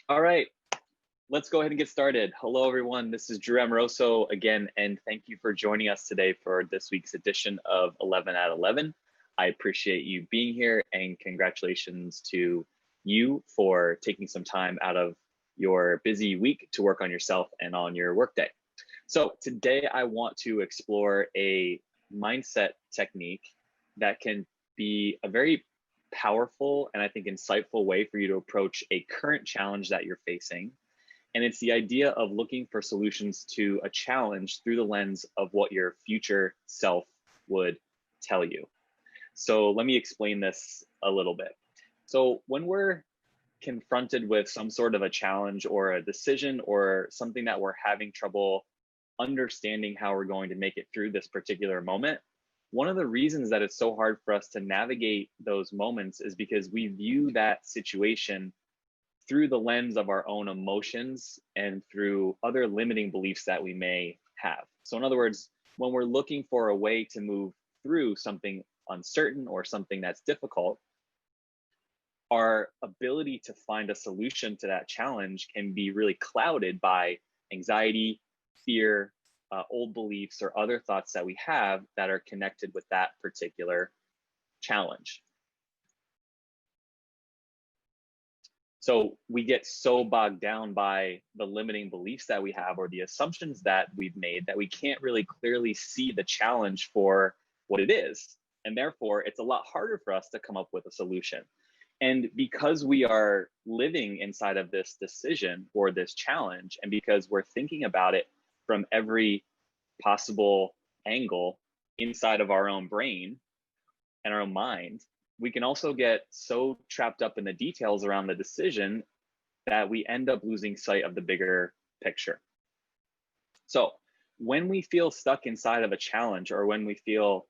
All right, let's go ahead and get started. Hello, everyone. This is Drew Amoroso again, and thank you for joining us today for this week's edition of 11 at 11. I appreciate you being here, and congratulations to you for taking some time out of your busy week to work on yourself and on your workday. So today I want to explore a mindset technique that can be a very powerful and I think insightful way for you to approach a current challenge that you're facing. And it's the idea of looking for solutions to a challenge through the lens of what your future self would tell you. So let me explain this a little bit. So when we're confronted with some sort of a challenge or a decision or something that we're having trouble understanding how we're going to make it through this particular moment, one of the reasons that it's so hard for us to navigate those moments is because we view that situation through the lens of our own emotions and through other limiting beliefs that we may have. So in other words, when we're looking for a way to move through something uncertain or something that's difficult, our ability to find a solution to that challenge can be really clouded by anxiety, fear, old beliefs, or other thoughts that we have that are connected with that particular challenge. So we get so bogged down by the limiting beliefs that we have or the assumptions that we've made that we can't really clearly see the challenge for what it is. And therefore, it's a lot harder for us to come up with a solution. And because we are living inside of this decision or this challenge, and because we're thinking about it from every possible angle inside of our own brain and our own mind, we can also get so trapped up in the details around the decision that we end up losing sight of the bigger picture. So when we feel stuck inside of a challenge or when we feel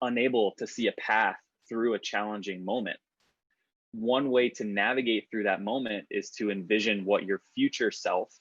unable to see a path through a challenging moment, one way to navigate through that moment is to envision what your future self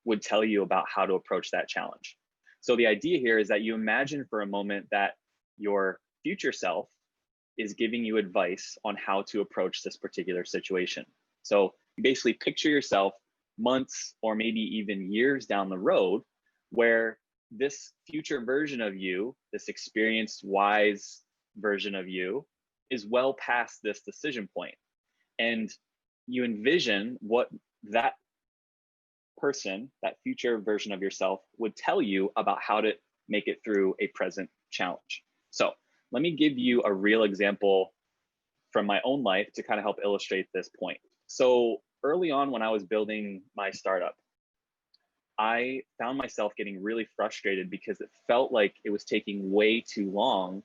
would tell you about how to approach that challenge. So the idea here is that you imagine for a moment that your future self is giving you advice on how to approach this particular situation. So you basically picture yourself months or maybe even years down the road where this future version of you, this experienced, wise version of you, is well past this decision point. And you envision what that person, that future version of yourself, would tell you about how to make it through a present challenge. So let me give you a real example from my own life to kind of help illustrate this point. So early on when I was building my startup, I found myself getting really frustrated because it felt like it was taking way too long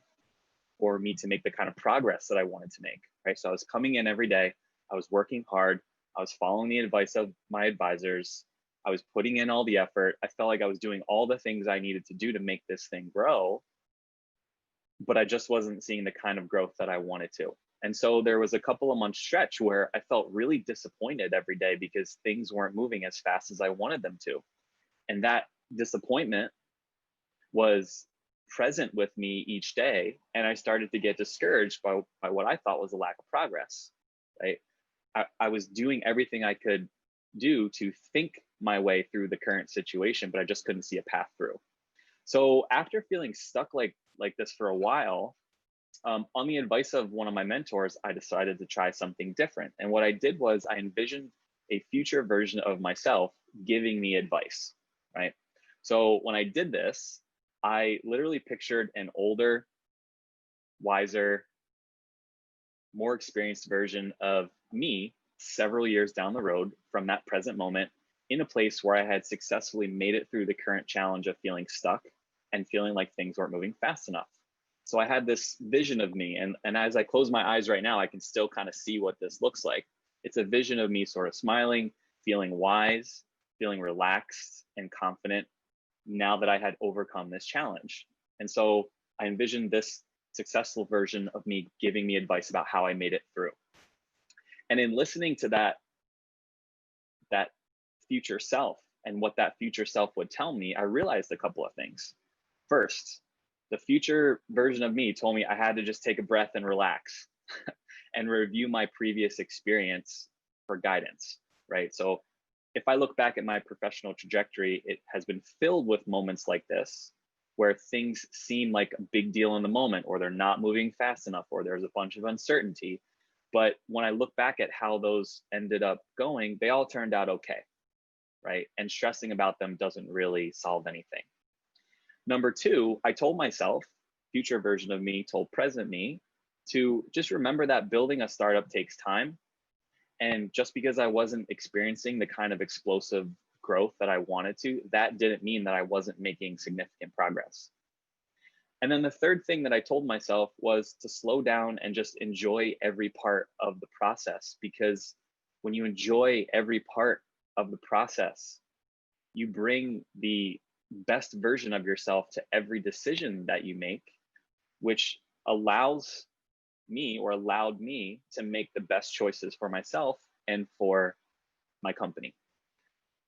for me to make the kind of progress that I wanted to make, right? So I was coming in every day, I was working hard, I was following the advice of my advisors, I was putting in all the effort, I felt like I was doing all the things I needed to do to make this thing grow, but I just wasn't seeing the kind of growth that I wanted to. And so there was a couple of months stretch where I felt really disappointed every day because things weren't moving as fast as I wanted them to. And that disappointment was present with me each day. And I started to get discouraged by what I thought was a lack of progress, right? I was doing everything I could do to think my way through the current situation, but I just couldn't see a path through. So after feeling stuck like this for a while, on the advice of one of my mentors, I decided to try something different. And what I did was I envisioned a future version of myself giving me advice, right? So when I did this, I literally pictured an older, wiser, more experienced version of me several years down the road from that present moment in a place where I had successfully made it through the current challenge of feeling stuck and feeling like things weren't moving fast enough. So I had this vision of me, and as I close my eyes right now, I can still kind of see what this looks like. It's a vision of me sort of smiling, feeling wise, feeling relaxed and confident now that I had overcome this challenge. And so I envisioned this successful version of me giving me advice about how I made it through. And in listening to that future self and what that future self would tell me, I realized a couple of things. First, the future version of me told me I had to just take a breath and relax and review my previous experience for guidance, right? So if I look back at my professional trajectory, it has been filled with moments like this where things seem like a big deal in the moment, or they're not moving fast enough, or there's a bunch of uncertainty. But when I look back at how those ended up going, they all turned out okay, right? And stressing about them doesn't really solve anything. Number two, I told myself, future version of me told present me, to just remember that building a startup takes time. And just because I wasn't experiencing the kind of explosive growth that I wanted to, that didn't mean that I wasn't making significant progress. And then the third thing that I told myself was to slow down and just enjoy every part of the process, because when you enjoy every part of the process, you bring the best version of yourself to every decision that you make, which allows me, or allowed me, to make the best choices for myself and for my company.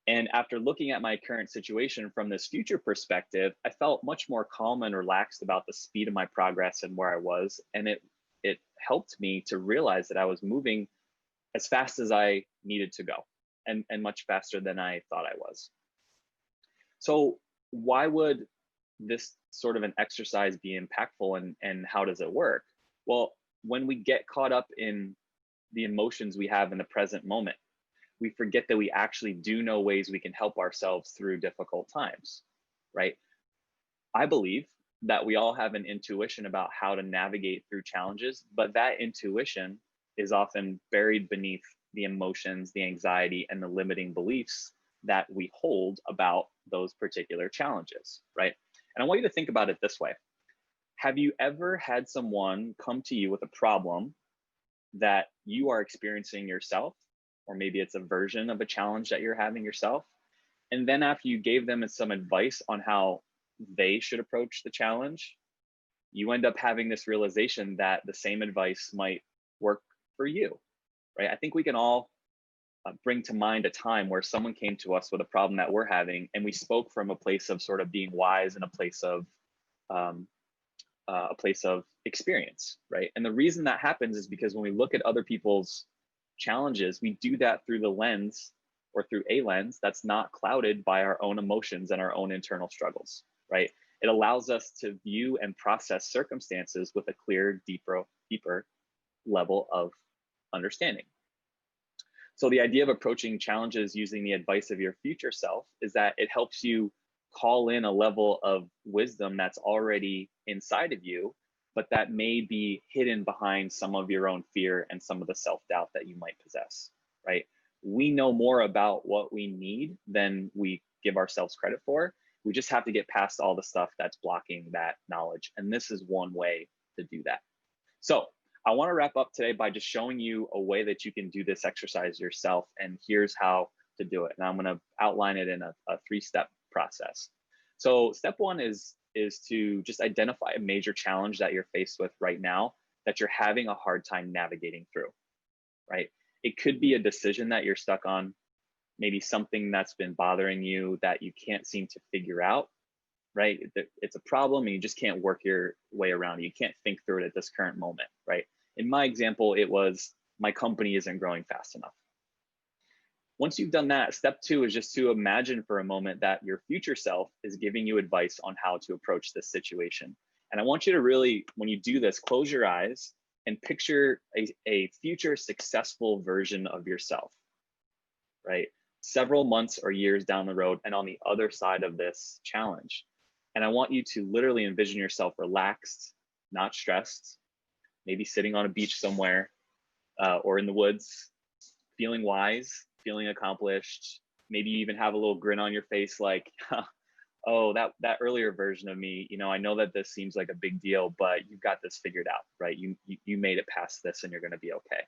And after looking at my current situation from this future perspective, I felt much more calm and relaxed about the speed of my progress and where I was. And it helped me to realize that I was moving as fast as I needed to go, and much faster than I thought I was. So why would this sort of an exercise be impactful, and how does it work? Well, when we get caught up in the emotions we have in the present moment, we forget that we actually do know ways we can help ourselves through difficult times, right? I believe that we all have an intuition about how to navigate through challenges, but that intuition is often buried beneath the emotions, the anxiety, and the limiting beliefs that we hold about those particular challenges, right? And I want you to think about it this way. Have you ever had someone come to you with a problem that you are experiencing yourself, or maybe it's a version of a challenge that you're having yourself, and then after you gave them some advice on how they should approach the challenge, you end up having this realization that the same advice might work for you, right? I think we can all bring to mind a time where someone came to us with a problem that we're having, and we spoke from a place of sort of being wise and a place of experience, right? And the reason that happens is because when we look at other people's challenges, we do that through the lens, or through a lens that's not clouded by our own emotions and our own internal struggles, right? It allows us to view and process circumstances with a clear, deeper level of understanding. So the idea of approaching challenges using the advice of your future self is that it helps you call in a level of wisdom that's already inside of you, but that may be hidden behind some of your own fear and some of the self-doubt that you might possess, right? We know more about what we need than we give ourselves credit for. We just have to get past all the stuff that's blocking that knowledge. And this is one way to do that. So I want to wrap up today by just showing you a way that you can do this exercise yourself. And here's how to do it. And I'm going to outline it in a 3-step process. So step one is to just identify a major challenge that you're faced with right now that you're having a hard time navigating through, right? It could be a decision that you're stuck on, maybe something that's been bothering you that you can't seem to figure out, right? It's a problem and you just can't work your way around it. You can't think through it at this current moment, right? In my example, it was my company isn't growing fast enough. Once you've done that, step two is just to imagine for a moment that your future self is giving you advice on how to approach this situation. And I want you to really, when you do this, close your eyes and picture a future successful version of yourself, right? Several months or years down the road and on the other side of this challenge. And I want you to literally envision yourself relaxed, not stressed, maybe sitting on a beach somewhere or in the woods, feeling wise, feeling accomplished. Maybe you even have a little grin on your face like, oh, that earlier version of me, I know that this seems like a big deal, but you've got this figured out, right? You made it past this and you're going to be okay.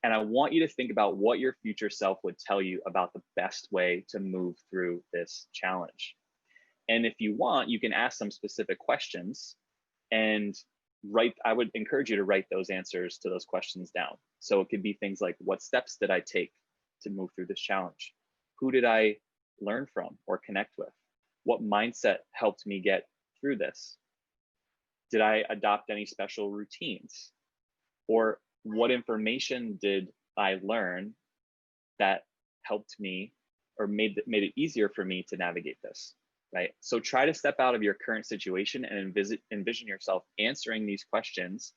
And I want you to think about what your future self would tell you about the best way to move through this challenge. And if you want, you can ask some specific questions and I would encourage you to write those answers to those questions down. So it could be things like, what steps did I take to move through this challenge? Who did I learn from or connect with? What mindset helped me get through this? Did I adopt any special routines? Or what information did I learn that helped me or made it easier for me to navigate this, right? So try to step out of your current situation and envision yourself answering these questions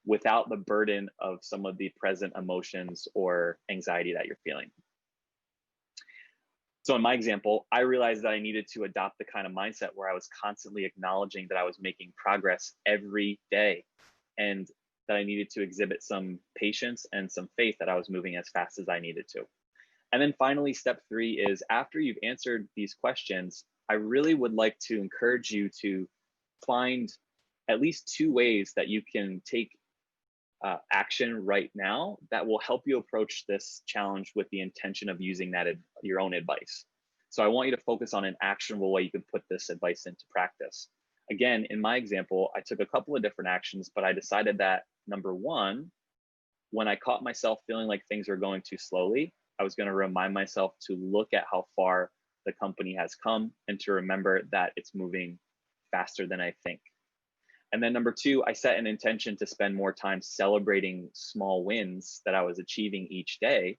without the burden of some of the present emotions or anxiety that you're feeling. So in my example, I realized that I needed to adopt the kind of mindset where I was constantly acknowledging that I was making progress every day, and that I needed to exhibit some patience and some faith that I was moving as fast as I needed to. And then finally, step 3 is, after you've answered these questions, I really would like to encourage you to find at least 2 ways that you can take action right now that will help you approach this challenge with the intention of using that your own advice. So I want you to focus on an actionable way you can put this advice into practice. Again, in my example, I took a couple of different actions, but I decided that number 1, when I caught myself feeling like things were going too slowly, I was going to remind myself to look at how far the company has come and to remember that it's moving faster than I think. And then number 2, I set an intention to spend more time celebrating small wins that I was achieving each day,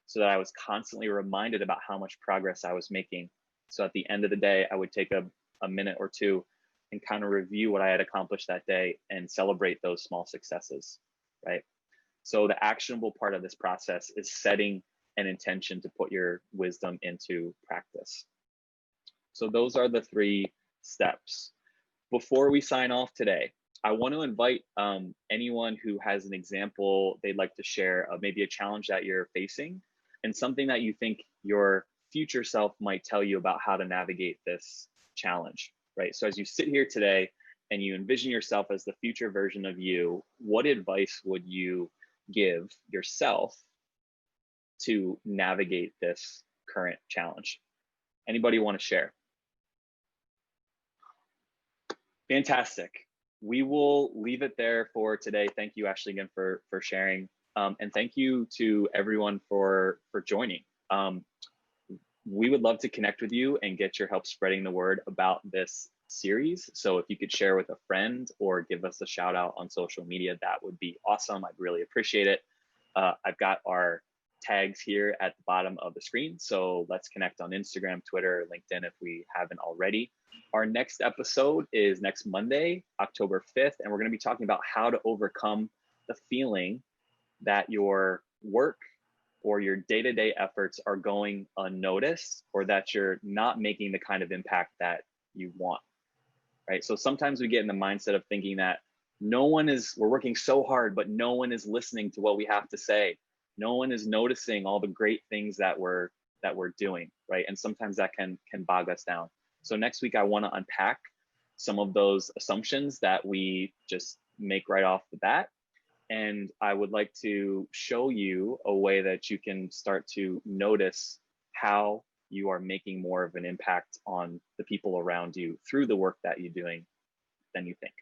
so that I was constantly reminded about how much progress I was making. So at the end of the day, I would take a minute or 2 and kind of review what I had accomplished that day and celebrate those small successes, right? So the actionable part of this process is setting an intention to put your wisdom into practice. So those are the 3 steps. Before we sign off today, I want to invite anyone who has an example they'd like to share of maybe a challenge that you're facing and something that you think your future self might tell you about how to navigate this challenge, right? So as you sit here today and you envision yourself as the future version of you, what advice would you give yourself to navigate this current challenge? Anybody want to share? Fantastic. We will leave it there for today. Thank you, Ashley, again for sharing. And thank you to everyone for joining. We would love to connect with you and get your help spreading the word about this series. So if you could share with a friend or give us a shout out on social media, that would be awesome. I'd really appreciate it. I've got our tags here at the bottom of the screen. So let's connect on Instagram, Twitter, LinkedIn if we haven't already. Our next episode is next Monday, October 5th, and we're going to be talking about how to overcome the feeling that your work or your day-to-day efforts are going unnoticed, or that you're not making the kind of impact that you want, right? So sometimes we get in the mindset of thinking that we're working so hard, but no one is listening to what we have to say. No one is noticing all the great things that we're doing, right? And sometimes that can bog us down. So next week, I want to unpack some of those assumptions that we just make right off the bat. And I would like to show you a way that you can start to notice how you are making more of an impact on the people around you through the work that you're doing than you think.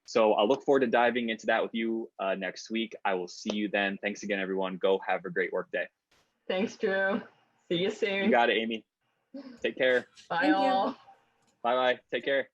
So I'll look forward to diving into that with you next week. I will see you then. Thanks again, everyone. Go have a great work day. Thanks, Drew. See you soon. You got it, Amy. Take care. Bye all. Bye-bye. Take care.